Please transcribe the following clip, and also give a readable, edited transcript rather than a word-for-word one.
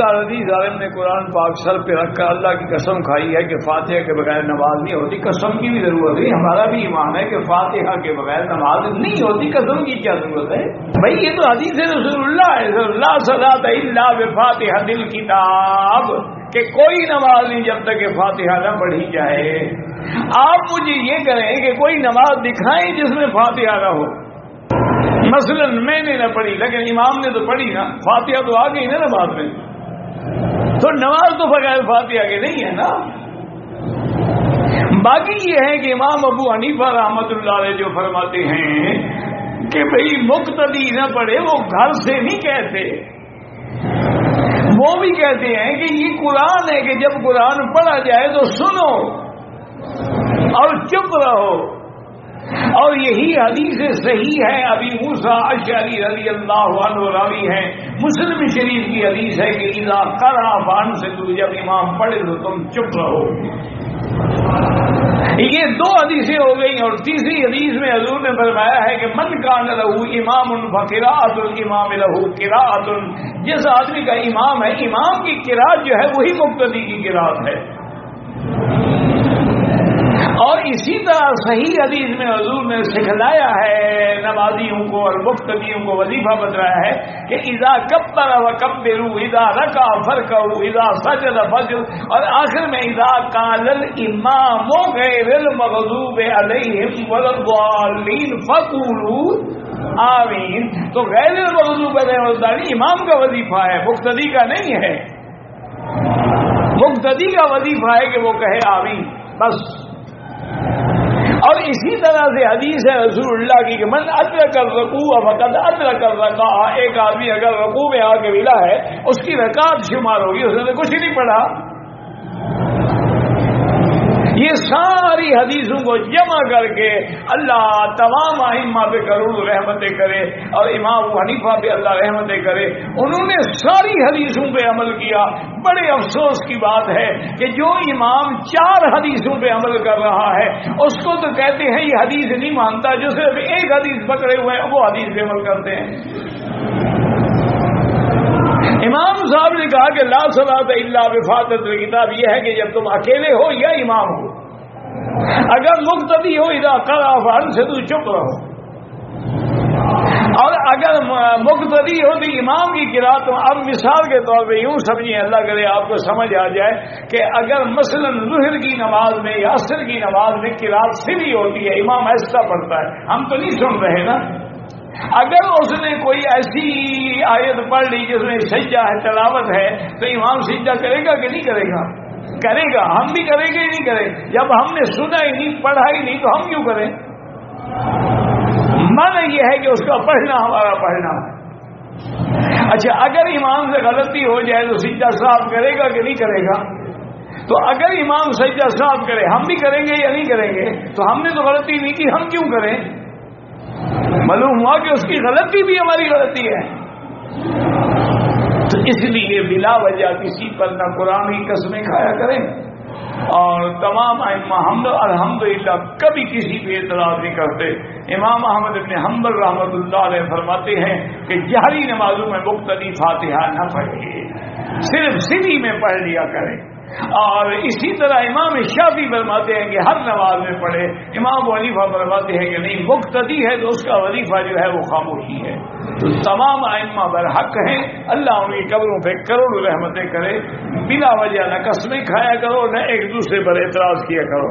سال حدیث عالم نے قرآن پاک سر پہ رکھ کر اللہ کی قسم کھائی ہے کہ فاتحہ کے بغیر نماز نہیں ہوتی. قسم کی بھی ضرورت نہیں. ہمارا بھی ایمان ہے کہ فاتحہ کے بغیر نماز نہیں ہوتی. قسم کی کیا ضرورت ہے بھائی؟ یہ تو حدیث رسول اللہ ہے. لا صلاۃ الا بفاتحۃ الکتاب کہ کوئی نماز نہیں جب تک کہ فاتحہ نہ پڑھی جائے. آپ مجھے یہ کریں کہ کوئی نماز دکھائیں جس میں فاتحہ نہ ہو. مثلا میں نے نہ پڑھی لیکن امام نے تو پڑھی نا. فاتحہ تو آ گئی نا نماز میں. تو نماز تو بغیر فاتحہ کے نہیں ہے نا. باقی یہ ہے کہ امام ابو حنیفہ رحمۃ اللہ علیہ جو فرماتے ہیں کہ بھئی مقتدی نہ پڑھے، وہ گھر سے نہیں کہتے. وہ بھی کہتے ہیں کہ یہ قرآن ہے کہ جب قرآن پڑھا جائے تو سنو اور چپ رہو. اور یہی حدیث صحیح ہے. ابی موسیٰ اشعری رضی اللہ عنہ راوی ہیں. مسلم شریف کی حدیث ہے کہ اذا قرأ فانصتوا، جب امام پڑھے تو تم چپ رہو. یہ دو حدیثیں ہو گئی. اور تیسری حدیث میں حضور نے فرمایا ہے کہ من کان لہ امام فقراءۃ الامام لہ قراءۃ، جس آدمی کا امام ہے امام کی قراءت جو ہے وہی مقتدی کی قراءت ہے. اور اسی طرح صحیح حدیث میں حضور نے سکھلایا ہے نمازیوں کو اور مقتدیوں کو وظیفہ بتلایا ہے کہ اذا کبر وکبروا، اذا رکع فرکعوا، اذا سجد فسجدوا، اور آخر میں اذا قال الامام غیر المغضوب علیہم ولا الضالین فقولوا آمین. تو غیر المغضوب علیہم ولا الضالین امام کا وظیفہ ہے، مقتدی کا نہیں ہے. مقتدی کا وظیفہ ہے کہ وہ کہے آمین بس. اور اسی طرح سے حدیث ہے رسول اللہ کی کہ من ادرک الرکوع فقد ادرک الرکعہ. ایک آدمی اگر رکوع میں آ کے ملا ہے اس کی رکعت شمار ہوگی، اس نے کچھ نہیں پڑھا. یہ ساری حدیثوں کو جمع کر کے اللہ تمام ائمہ پہ کروڑ رحمتیں کرے اور امام ابو حنیفہ پہ اللہ رحمتیں کرے. انہوں نے ساری حدیثوں پہ عمل کیا. بڑے افسوس کی بات ہے کہ جو امام 4 حدیثوں پہ عمل کر رہا ہے اس کو تو کہتے ہیں یہ حدیث نہیں مانتا. جو صرف ایک حدیث پکڑے ہوئے ہیں وہ حدیث پہ عمل کرتے ہیں. امام صاحب نے کہا کہ لا صلاۃ الا بفاتحۃ الکتاب، یہ ہے کہ جب تم اکیلے ہو یا امام ہو. اگر مقتدی ہو اذا قرأ فانصتوا، چپ رہو. اور اگر مقتدی ہو تو امام کی قرأت. اب مثال کے طور پہ یوں سمجھیں، اللہ کرے آپ کو سمجھ آ جائے کہ اگر مثلا ظہر کی نماز میں یا عصر کی نماز میں قرأت سری ہوتی ہے، امام ایسا پڑھتا ہے، ہم تو نہیں سن رہے نا. اگر اس نے کوئی ایسی آیت پڑھ لی جس میں سجدہ ہے، تلاوت ہے، تو امام سجدہ کرے گا کہ نہیں کرے گا؟ کرے گا. ہم بھی کریں گے نہیں کریں؟ جب ہم نے سنا ہی نہیں، پڑھا ہی نہیں، تو ہم کیوں کریں؟ من یہ ہے کہ اس کا پڑھنا ہمارا پڑھنا ہے. اچھا اگر امام سے غلطی ہو جائے تو سجدہ صاف کرے گا کہ نہیں کرے گا؟ تو اگر امام سجدہ صاف کرے ہم بھی کریں گے یا نہیں کریں گے؟ تو ہم نے تو غلطی نہیں کی، ہم کیوں کریں؟ معلوم ہوا کہ اس کی غلطی بھی ہماری غلطی ہے. تو اس لیے بلا وجہ کسی پر نہ قرآن کی قسمیں کھایا کریں. اور تمام ائمہ الحمدللہ کبھی کسی پہ اعتراض نہیں کرتے. امام احمد بن حنبل رحمۃ اللہ علیہ فرماتے ہیں کہ جہری نمازوں میں مقتدی فاتحہ نہ پڑھے، صرف سری میں پڑھ لیا کریں. اور اسی طرح امام شافعی فرماتے ہیں کہ ہر نماز میں پڑھے. امام ابو حنیفہ فرماتے ہیں کہ نہیں، مقتدی ہے تو اس کا وظیفہ جو ہے وہ خاموشی ہے. تو تمام ائمہ برحق ہیں. اللہ ان کی قبروں پہ کروڑ رحمتیں کرے. بلا وجہ نہ قسمیں کھایا کرو، نہ ایک دوسرے پر اعتراض کیا کرو.